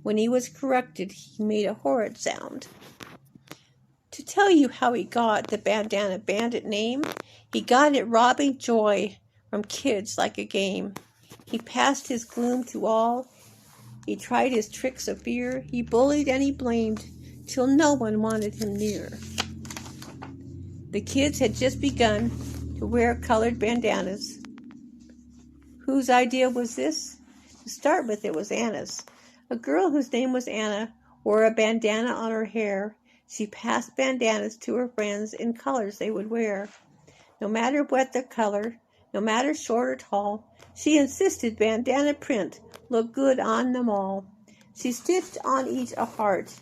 When he was corrected, he made a horrid sound. To tell you how he got the Bandana Bandit name, he got it robbing joy from kids like a game. He passed his gloom to all. He tried his tricks of fear. He bullied and he blamed, till no one wanted him near. The kids had just begun to wear colored bandanas. Whose idea was this? To start with, it was Anna's. A girl whose name was Anna wore a bandana on her hair. She passed bandanas to her friends in colors they would wear. No matter what the color, no matter short or tall, she insisted bandana print looked good on them all. She stitched on each a heart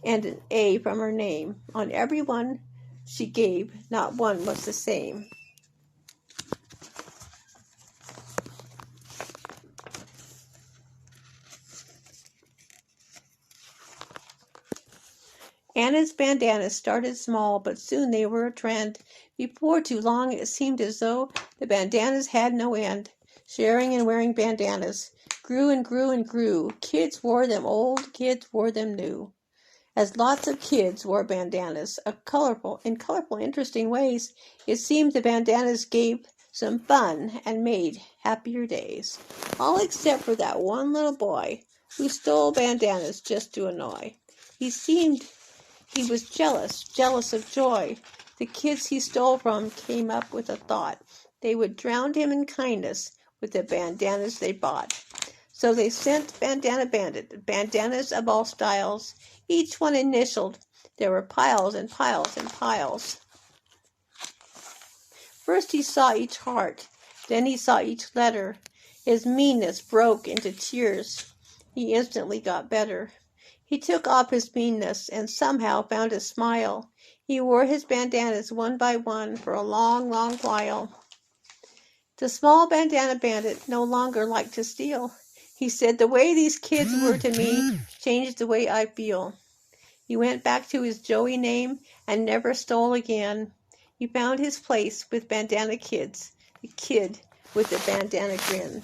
and an A from her name. On every one she gave, not one was the same. Anna's bandanas started small, but soon they were a trend. Before too long, it seemed as though the bandanas had no end. Sharing and wearing bandanas grew and grew and grew. Kids wore them old, kids wore them new. As lots of kids wore bandanas, in colorful, interesting ways, it seemed the bandanas gave some fun and made happier days. All except for that one little boy who stole bandanas just to annoy. He was jealous of joy. The kids he stole from came up with a thought. They would drown him in kindness with the bandanas they bought. So they sent Bandana Bandit bandanas of all styles, each one initialed. There were piles and piles and piles. First he saw each heart, then he saw each letter. His meanness broke into tears. He instantly got better. He took off his meanness and somehow found a smile. He wore his bandanas one by one for a long, long while. The small Bandana Bandit no longer liked to steal. He said, "The way these kids were to me changed the way I feel." He went back to his Joey name and never stole again. He found his place with Bandana Kids, the kid with the bandana grin.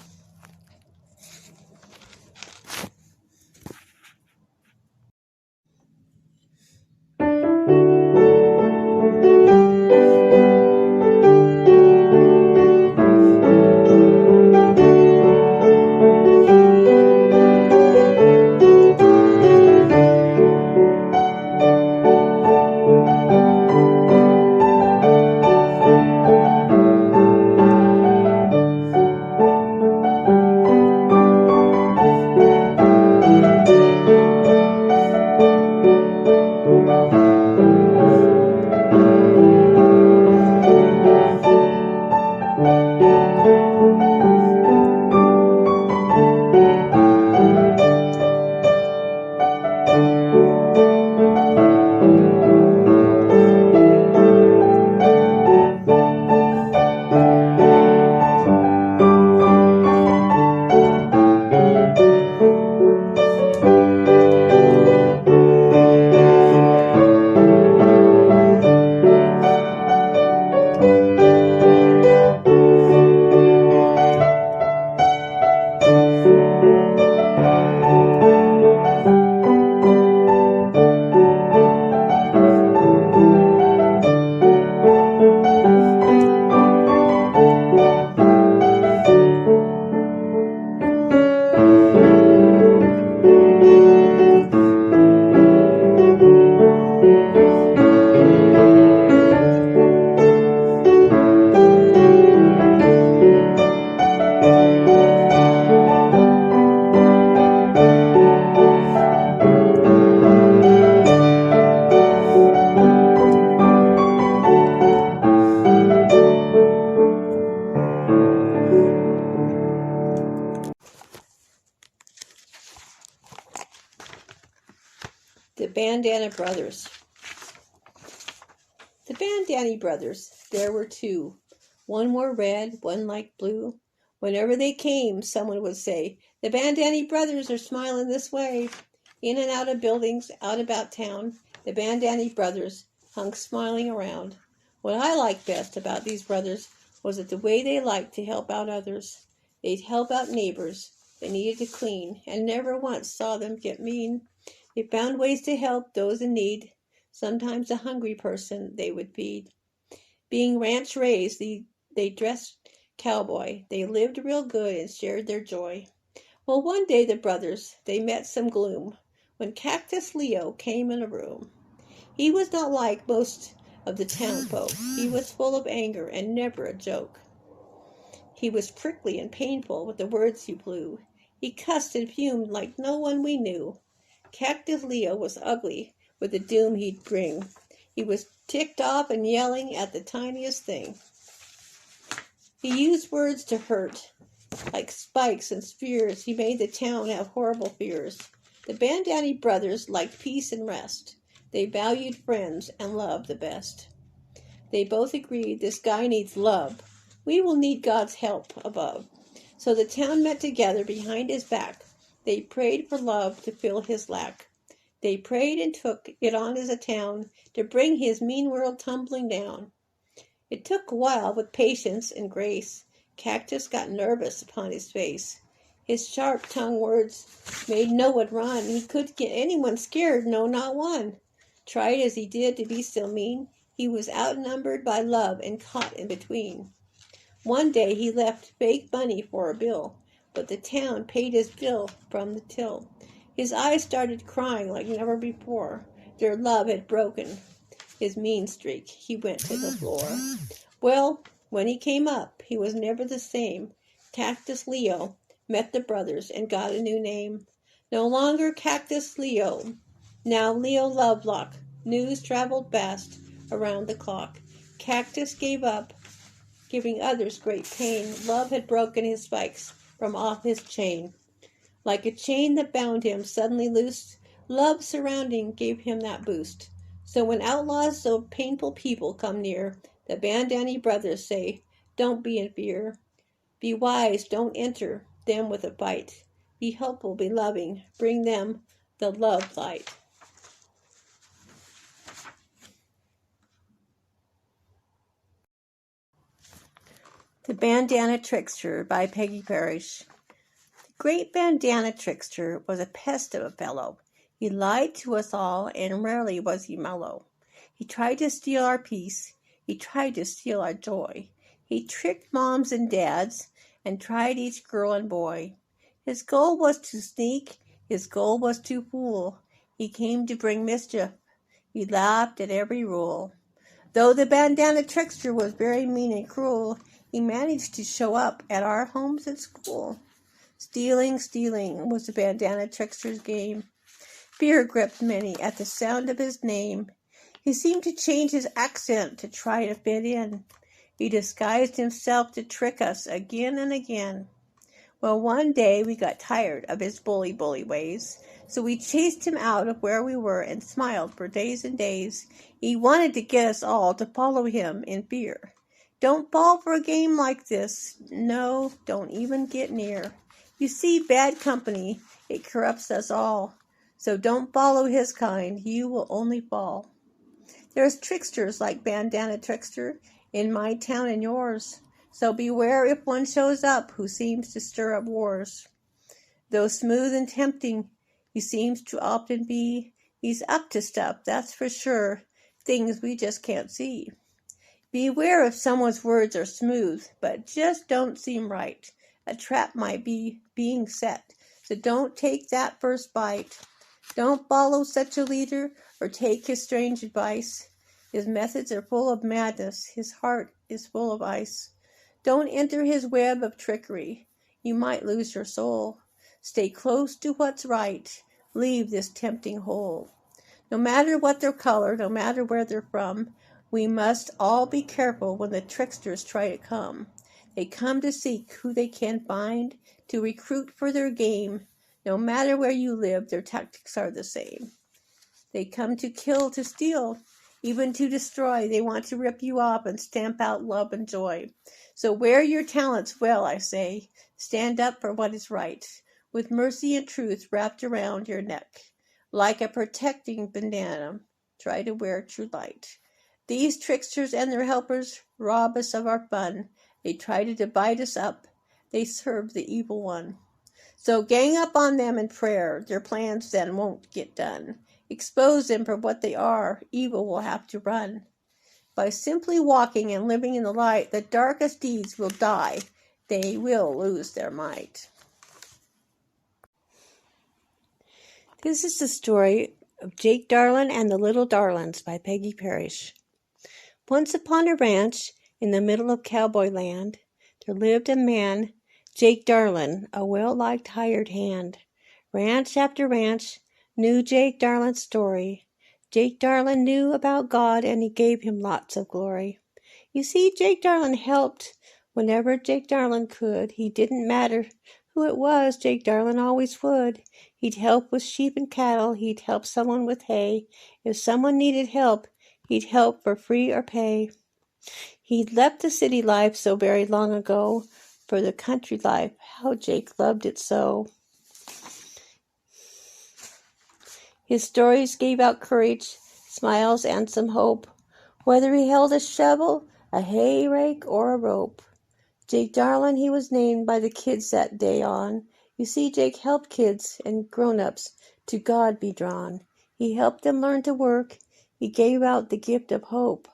The Bandana Brothers. The Bandana Brothers, there were two. One wore red, one like blue. Whenever they came, someone would say, "The Bandana Brothers are smiling this way." In and out of buildings, out about town, the Bandana Brothers hung smiling around. What I liked best about these brothers was that the way they liked to help out others. They'd help out neighbors. they needed to clean, and never once saw them get mean. They found ways to help those in need. Sometimes a hungry person they would feed. Being ranch raised, they dressed cowboy. They lived real good and shared their joy. Well, one day the brothers, they met some gloom when Cactus Leo came in a room. He was not like most of the townfolk. He was full of anger and never a joke. He was prickly and painful with the words he blew. He cussed and fumed like no one we knew. Cactus Leo was ugly with the doom he'd bring. He was ticked off and yelling at the tiniest thing. He used words to hurt, like spikes and spears. He made the town have horrible fears. The Bandana brothers liked peace and rest. They valued friends and love the best. They both agreed this guy needs love. We will need God's help above. So the town met together behind his back. They prayed for love to fill his lack. They prayed and took it on as a town to bring his mean world tumbling down. It took a while with patience and grace. Cactus got nervous upon his face. His sharp-tongued words made no one run. He couldn't get anyone scared, no, not one. Tried as he did to be still mean, he was outnumbered by love and caught in between. One day he left fake money for a bill, but the town paid his bill from the till. His eyes started crying like never before. Their love had broken his mean streak. He went to the floor. Well, when he came up, he was never the same. Cactus Leo met the brothers and got a new name. No longer Cactus Leo, now Leo Lovelock. News traveled fast around the clock. Cactus gave up, giving others great pain. Love had broken his spikes from off his chain. Like a chain that bound him suddenly loosed, love surrounding gave him that boost. So when outlaws, so painful people come near, the Bandana brothers say, don't be in fear. Be wise, don't enter them with a fight. Be helpful, be loving, bring them the love light. The Bandana Trickster by Peggy Parrish. The great Bandana Trickster was a pest of a fellow. He lied to us all, and rarely was he mellow. He tried to steal our peace. He tried to steal our joy. He tricked moms and dads, and tried each girl and boy. His goal was to sneak. His goal was to fool. He came to bring mischief. He laughed at every rule. Though the Bandana Trickster was very mean and cruel, he managed to show up at our homes and school. Stealing was the Bandana Trickster's game. Fear gripped many at the sound of his name. He seemed to change his accent to try to fit in. He disguised himself to trick us again and again. Well, one day we got tired of his bully ways, so we chased him out of where we were and smiled for days and days. He wanted to get us all to follow him in fear. Don't fall for a game like this. No, don't even get near. You see, bad company, it corrupts us all. So don't follow his kind. You will only fall. There's tricksters like Bandana Trickster in my town and yours. So beware if one shows up who seems to stir up wars. Though smooth and tempting he seems to often be, he's up to stuff, that's for sure, things we just can't see. Beware if someone's words are smooth, but just don't seem right. A trap might be being set, so don't take that first bite. Don't follow such a leader or take his strange advice. His methods are full of madness, his heart is full of ice. Don't enter his web of trickery, you might lose your soul. Stay close to what's right, leave this tempting hole. No matter what their color, no matter where they're from, we must all be careful when the tricksters try to come. They come to seek who they can find, to recruit for their game. No matter where you live, their tactics are the same. They come to kill, to steal, even to destroy. They want to rip you off and stamp out love and joy. So wear your talents well, I say. Stand up for what is right, with mercy and truth wrapped around your neck. Like a protecting bandana, try to wear true light. These tricksters and their helpers rob us of our fun. They try to divide us up. They serve the evil one. So gang up on them in prayer. Their plans then won't get done. Expose them for what they are. Evil will have to run. By simply walking and living in the light, the darkest deeds will die. They will lose their might. This is the story of Jake Darlin and the Little Darlins by Peggy Parrish. Once upon a ranch in the middle of cowboy land, there lived a man, Jake Darlin, a well-liked hired hand. Ranch after ranch knew Jake Darlin's story. Jake Darlin knew about God, and he gave him lots of glory. You see, Jake Darlin helped whenever Jake Darlin could. He didn't matter who it was, Jake Darlin always would. He'd help with sheep and cattle. He'd help someone with hay. If someone needed help, he'd help for free or pay. He'd left the city life so very long ago for the country life. How Jake loved it so. His stories gave out courage, smiles, and some hope, whether he held a shovel, a hay rake, or a rope. Jake Darlin, he was named by the kids that day on. You see, Jake helped kids and grown-ups to God be drawn. He helped them learn to work. He gave out the gift of hope.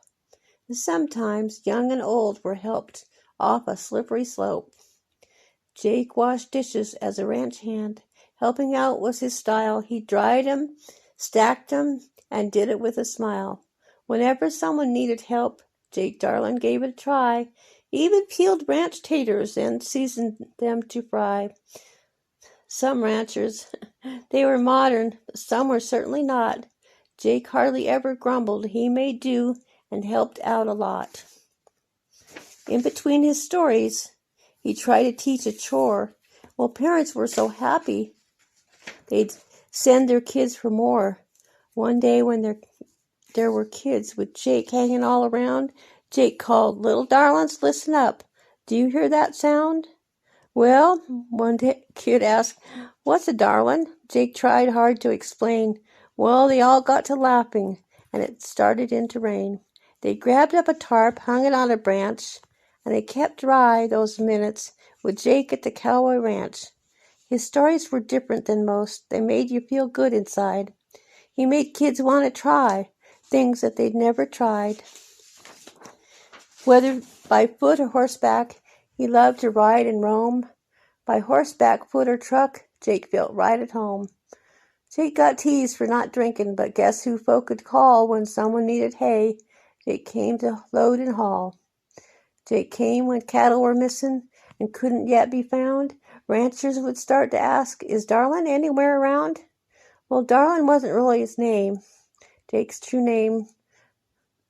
And sometimes young and old were helped off a slippery slope. Jake washed dishes as a ranch hand. Helping out was his style. He dried 'em, stacked 'em, and did it with a smile. Whenever someone needed help, Jake Darlin gave it a try. He even peeled ranch taters and seasoned them to fry. Some ranchers, they were modern, but some were certainly not. Jake hardly ever grumbled. He made do and helped out a lot. In between his stories, he tried to teach a chore. Well, parents were so happy, they'd send their kids for more. One day when there were kids with Jake hanging all around, Jake called, "Little darlings, listen up. Do you hear that sound?" Well, one kid asked, "What's a darlin'?" Jake tried hard to explain. Well, they all got to laughing, and it started in to rain. They grabbed up a tarp, hung it on a branch, and they kept dry those minutes with Jake at the cowboy ranch. His stories were different than most. They made you feel good inside. He made kids want to try things that they'd never tried. Whether by foot or horseback, he loved to ride and roam. By horseback, foot, or truck, Jake felt right at home. Jake got teased for not drinking, but guess who folk could call when someone needed hay? Jake came to load and haul. Jake came when cattle were missing and couldn't yet be found. Ranchers would start to ask, "Is Darlin anywhere around?" Well, Darlin wasn't really his name. Jake's true name,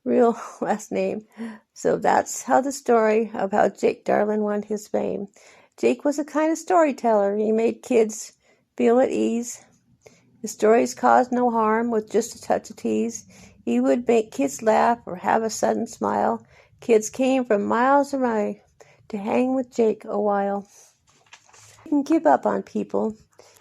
real last name. So that's how the story of how Jake Darlin won his fame. Jake was a kind of storyteller. He made kids feel at ease. His stories caused no harm with just a touch of tease. He would make kids laugh or have a sudden smile. Kids came from miles away to hang with Jake a while. He didn't give up on people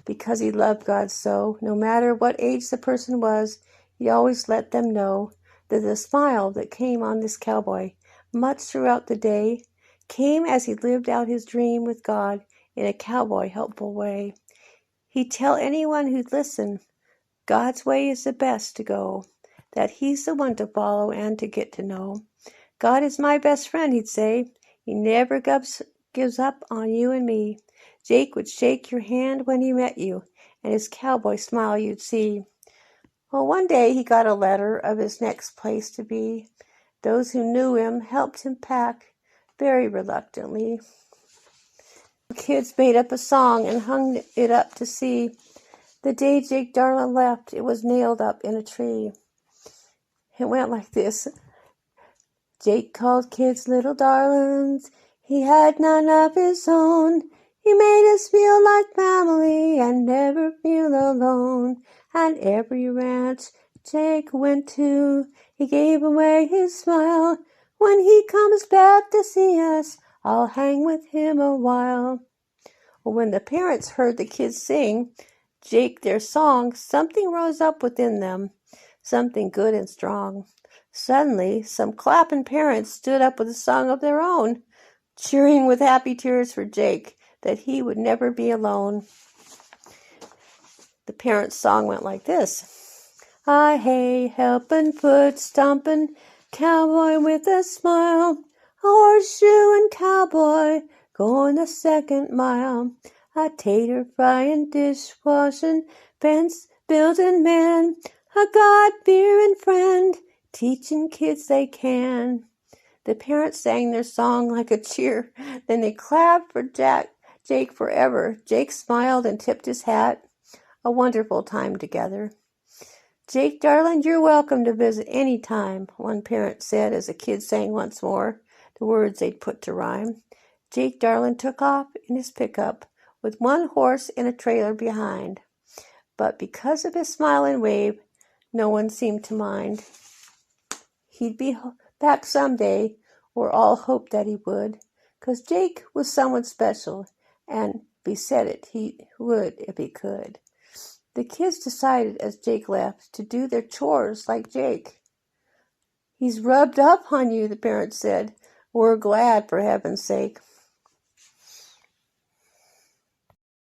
because he loved God so. No matter what age the person was, he always let them know that the smile that came on this cowboy much throughout the day came as he lived out his dream with God in a cowboy helpful way. He'd tell anyone who'd listen, God's way is the best to go, that he's the one to follow and to get to know. God is my best friend, he'd say. He never gives up on you and me. Jake would shake your hand when he met you, and his cowboy smile you'd see. Well, one day he got a letter of his next place to be. Those who knew him helped him pack very reluctantly. The kids made up a song and hung it up to see. The day Jake Darlin left, it was nailed up in a tree. It went like this. Jake called kids little darlings. He had none of his own. He made us feel like family and never feel alone. And every ranch Jake went to, he gave away his smile. When he comes back to see us, I'll hang with him a while. Well, when the parents heard the kids sing Jake their song, something rose up within them, something good and strong. Suddenly, some clapping parents stood up with a song of their own, cheering with happy tears for Jake, that he would never be alone. parents' song went like this. I hey, helpin' foot stompin', cowboy with a smile, horseshoe and cowboy, going the second mile. A tater fryin', dishwashin', fence buildin' man, a God-fearin' friend, teachin' kids they can. The parents sang their song like a cheer. Then they clapped for Jake forever. Jake smiled and tipped his hat. A wonderful time together. Jake, darling, you're welcome to visit any time, one parent said as the kids sang once more the words they'd put to rhyme. Jake, darling, took off in his pickup with one horse and a trailer behind. But because of his smile and wave, no one seemed to mind. He'd be back someday, or all hoped that he would, 'cause Jake was someone special, and he said it he would if he could. The kids decided as Jake left to do their chores like Jake. He's rubbed up on you, the parents said. We're glad, for heaven's sake.